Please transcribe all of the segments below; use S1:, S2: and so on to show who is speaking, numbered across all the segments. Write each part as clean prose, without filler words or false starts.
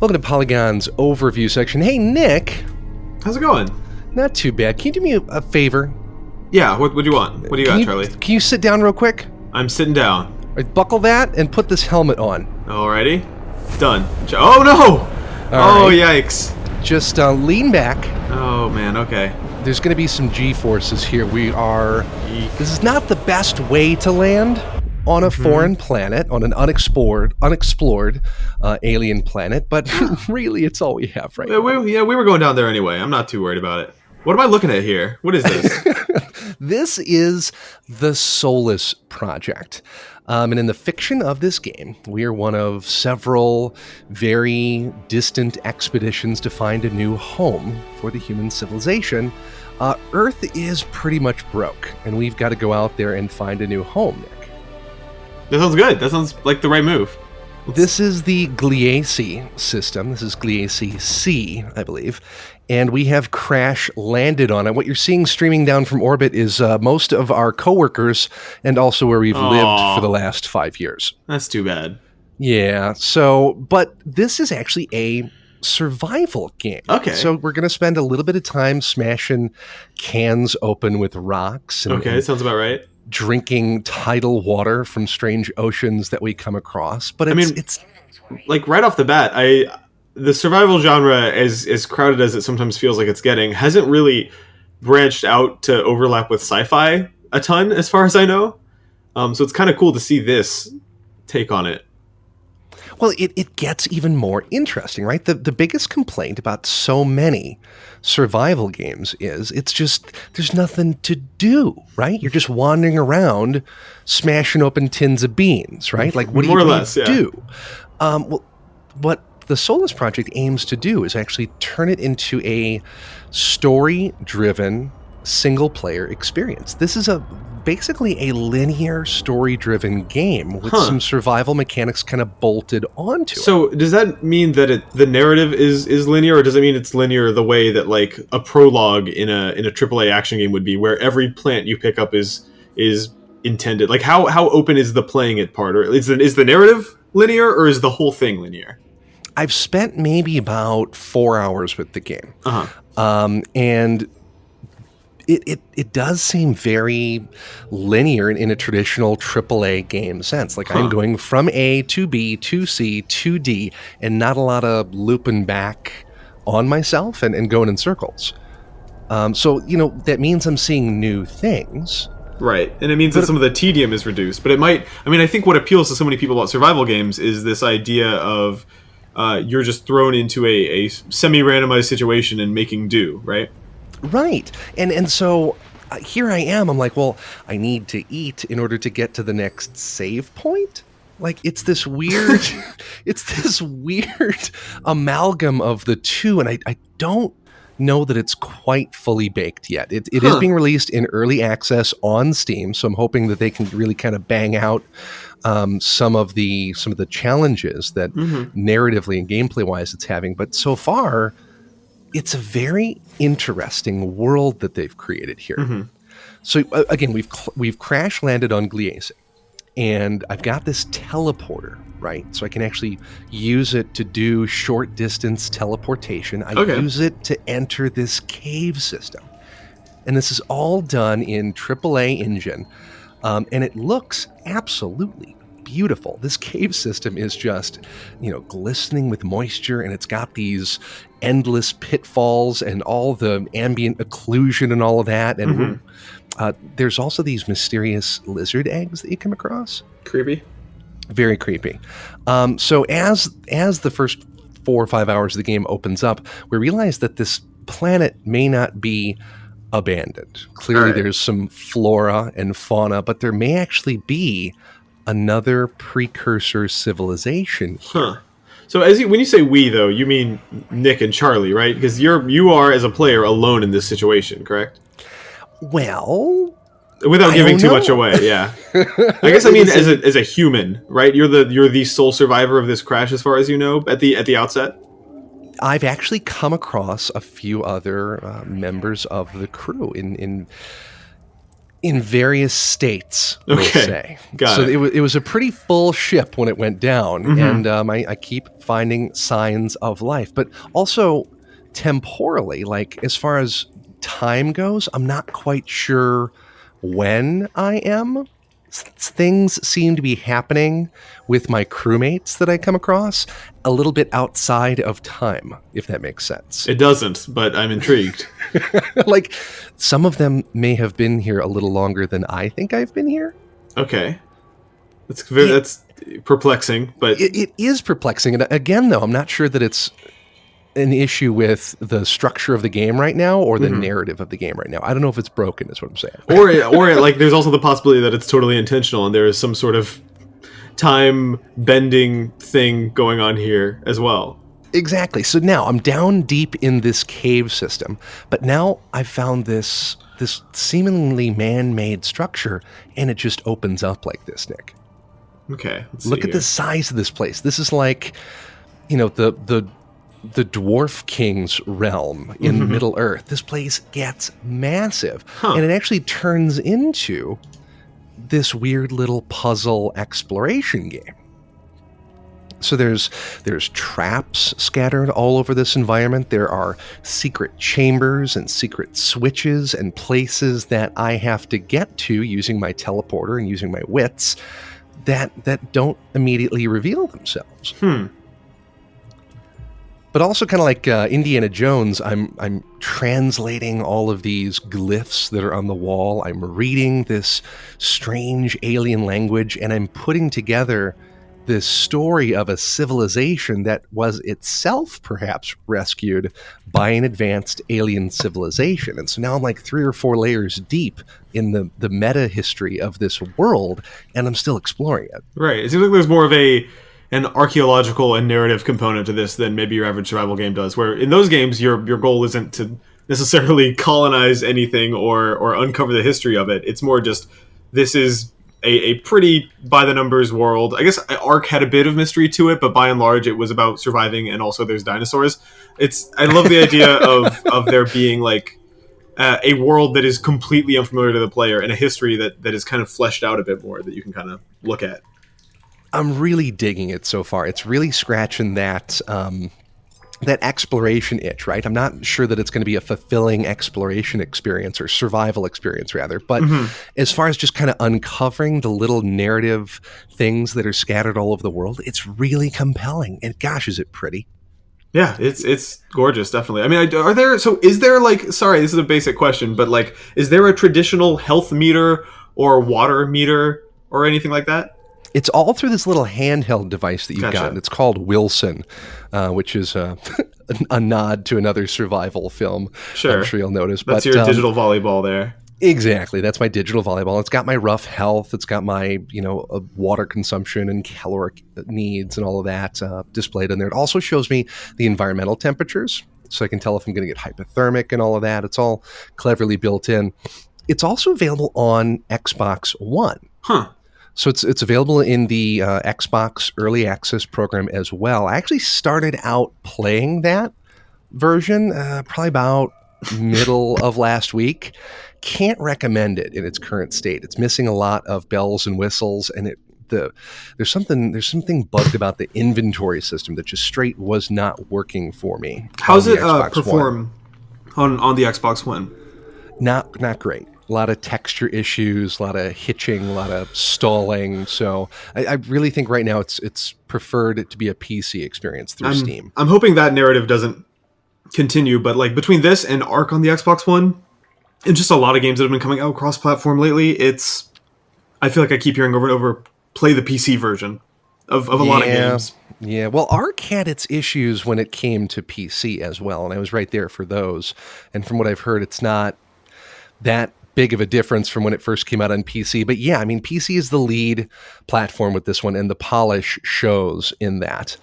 S1: Welcome to Polygon's overview section. Hey, Nick.
S2: How's it going?
S1: Not too bad. Can you do me a favor?
S2: Yeah, what do you want? What do you got, Charlie?
S1: Can you sit down real quick?
S2: I'm sitting down.
S1: Right, buckle that and put this helmet on.
S2: Alrighty. Done. Oh, no!
S1: All right.
S2: Yikes.
S1: Just lean back.
S2: Oh, man, okay.
S1: There's going to be some G-forces here. This is not the best way to land on a foreign planet, on an unexplored alien planet, but really it's all we have right now.
S2: We were going down there anyway. I'm not too worried about it. What am I looking at here? What is this?
S1: This is the Solus project. And in the fiction of this game, we are one of several very distant expeditions to find a new home for the human civilization. Earth is pretty much broke, and we've got to go out there and find a new home, Nick.
S2: That sounds good. That sounds like the right move.
S1: This is the Gliese system. This is Gliese C, I believe. And we have crash landed on it. What you're seeing streaming down from orbit is most of our coworkers and also where we've lived for the last 5 years.
S2: That's too bad.
S1: Yeah. But this is actually a survival game.
S2: Okay.
S1: So we're going to spend a little bit of time smashing cans open with rocks.
S2: Okay, sounds about right.
S1: Drinking tidal water from strange oceans that we come across. But it's
S2: like right off the bat, the survival genre, as crowded as it sometimes feels like it's getting, hasn't really branched out to overlap with sci-fi a ton, as far as I know. So it's kind of cool to see this take on it.
S1: Well, it gets even more interesting, right? The biggest complaint about so many survival games is it's just there's nothing to do, right? You're just wandering around smashing open tins of beans, right? Like, what do you do? Well, what the Solus project aims to do is actually turn it into a story-driven single-player experience. This is basically a linear story-driven game with some survival mechanics kind of bolted onto it.
S2: So does that mean that the narrative is linear, or does it mean it's linear the way that like a prologue in a AAA action game would be, where every plant you pick up is intended? Like how open is the playing it part, or is the narrative linear, or is the whole thing linear?
S1: I've spent maybe about 4 hours with the game, and it does seem very linear in a traditional AAA game sense. Like I'm going from A to B to C to D, and not a lot of looping back on myself and going in circles. So that means I'm seeing new things.
S2: Right, and it means that some of the tedium is reduced. But it might, I think what appeals to so many people about survival games is this idea of you're just thrown into a semi-randomized situation and making do, right?
S1: Right. And so here I am. I'm like, well, I need to eat in order to get to the next save point. Like it's this weird amalgam of the two. And I don't know that it's quite fully baked yet. It is being released in early access on Steam. So I'm hoping that they can really kind of bang out some of the challenges that narratively and gameplay wise it's having. But so far, it's a very interesting world that they've created here. So again, we've crash landed on Gliese, and I've got this teleporter, right? So I can actually use it to do short distance teleportation. I use it to enter this cave system, and this is all done in AAA engine, and it looks absolutely beautiful. This cave system is just, glistening with moisture, and it's got these endless pitfalls and all the ambient occlusion and all of that. And there's also these mysterious lizard eggs that you come across.
S2: Creepy.
S1: Very creepy. So as the first 4 or 5 hours of the game opens up, we realize that this planet may not be abandoned. Clearly there's some flora and fauna, but there may actually be another precursor civilization here.
S2: So when you say we, though, you mean Nick and Charlie, right? Because you are, as a player, alone in this situation, correct?
S1: Well,
S2: without giving too much away, yeah. I guess I mean as a human, right? You're the sole survivor of this crash, as far as you know, at the outset.
S1: I've actually come across a few other members of the crew in in various states, we'll
S2: Okay,
S1: say.
S2: got
S1: So
S2: it.
S1: it was a pretty full ship when it went down,
S2: Mm-hmm.
S1: and I keep finding signs of life, but also temporally, like as far as time goes, I'm not quite sure when I am. Things seem to be happening with my crewmates that I come across a little bit outside of time, if that makes sense.
S2: It doesn't, but I'm intrigued.
S1: Like some of them may have been here a little longer than I think I've been here.
S2: Okay,
S1: It,
S2: that's perplexing, but
S1: it is perplexing. And again, though, I'm not sure that it's an issue with the structure of the game right now or the
S2: mhm.
S1: narrative of the game right now. I don't know if it's broken, is what I'm saying.
S2: or like there's also the possibility that it's totally intentional and there is some sort of time bending thing going on here as well.
S1: Exactly. So now I'm down deep in this cave system, but now I've found this seemingly man-made structure, and it just opens up like this, Nick.
S2: Okay, let's see
S1: Look at the
S2: here.
S1: size of this place. This is like, the dwarf king's realm in
S2: Mhm.
S1: Middle Earth. This place gets massive,
S2: Huh.
S1: and it actually turns into this weird little puzzle exploration game. So there's traps scattered all over this environment. There are secret chambers and secret switches and places that I have to get to using my teleporter and using my wits that don't immediately reveal themselves.
S2: Hmm.
S1: But also kind of like Indiana Jones, I'm translating all of these glyphs that are on the wall. I'm reading this strange alien language, and I'm putting together this story of a civilization that was itself perhaps rescued by an advanced alien civilization. And so now I'm like 3 or 4 layers deep in the meta history of this world, and I'm still exploring it.
S2: Right. It seems like there's more of an archaeological and narrative component to this than maybe your average survival game does. Where in those games, your goal isn't to necessarily colonize anything or uncover the history of it. It's more just this is a pretty by the numbers world. I guess a.r.k. had a bit of mystery to it, but by and large, it was about surviving, and also there's dinosaurs. I love the idea of there being like a world that is completely unfamiliar to the player and a history that is kind of fleshed out a bit more that you can kind of look at.
S1: I'm really digging it so far. It's really scratching that exploration itch, right? I'm not sure that it's going to be a fulfilling exploration experience or survival experience, rather. But as far as just kind of uncovering the little narrative things that are scattered all over the world, it's really compelling. And gosh, is it pretty?
S2: Yeah, it's gorgeous, definitely. I mean, are there? So, is there like? Sorry, this is a basic question, but like, is there a traditional health meter or water meter or anything like that?
S1: It's all through this little handheld device that you've
S2: Gotcha.
S1: got. It's called Wilson, which is a nod to another survival film.
S2: Sure.
S1: I'm sure you'll notice.
S2: That's
S1: But
S2: your digital volleyball there.
S1: exactly, that's my digital volleyball. It's got my rough health. It's got my water consumption and caloric needs and all of that displayed in there. It also shows me the environmental temperatures, so I can tell if I'm going to get hypothermic and all of that. It's all cleverly built in. It's also available on Xbox One.
S2: Huh.
S1: So it's available in the Xbox Early Access program as well. I actually started out playing that version probably about middle of last week. Can't recommend it in its current state. It's missing a lot of bells and whistles, and there's something bugged about the inventory system that just straight was not working for me.
S2: How's
S1: on the
S2: it
S1: Xbox
S2: perform on the Xbox One?
S1: Not great. A lot of texture issues, a lot of hitching, a lot of stalling. So I really think right now it's preferred to be a PC experience through Steam.
S2: I'm hoping that narrative doesn't continue, but like between this and a.r.k. on the Xbox One, and just a lot of games that have been coming out cross-platform lately, I feel like I keep hearing over and over, play the PC version of a lot of games.
S1: Yeah, well, a.r.k. had its issues when it came to PC as well, and I was right there for those. And from what I've heard, it's not that big of a difference from when it first came out on PC. But yeah, I mean, PC is the lead platform with this one, and the polish shows in that.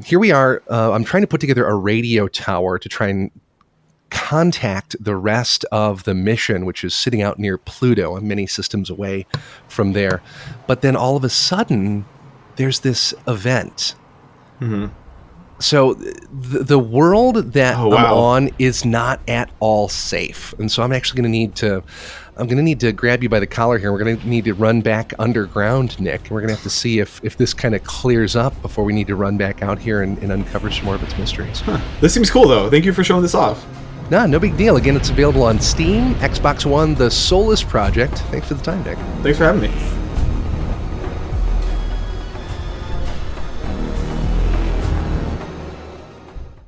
S1: Here we are. I'm trying to put together a radio tower to try and contact the rest of the mission, which is sitting out near Pluto. I'm many systems away from there. But then all of a sudden, there's this event. So the world that
S2: Oh
S1: I'm
S2: wow.
S1: on is not at all safe, and so I'm actually going to need to. I'm going to need to grab you by the collar here. We're going to need to run back underground, Nick. And we're going to have to see if this kind of clears up before we need to run back out here and uncover some more of its mysteries.
S2: Huh. This seems cool though. Thank you for showing this off.
S1: Nah, no big deal. Again, it's available on Steam, Xbox One, the Solus project. Thanks for the time, Nick.
S2: Thanks for having me.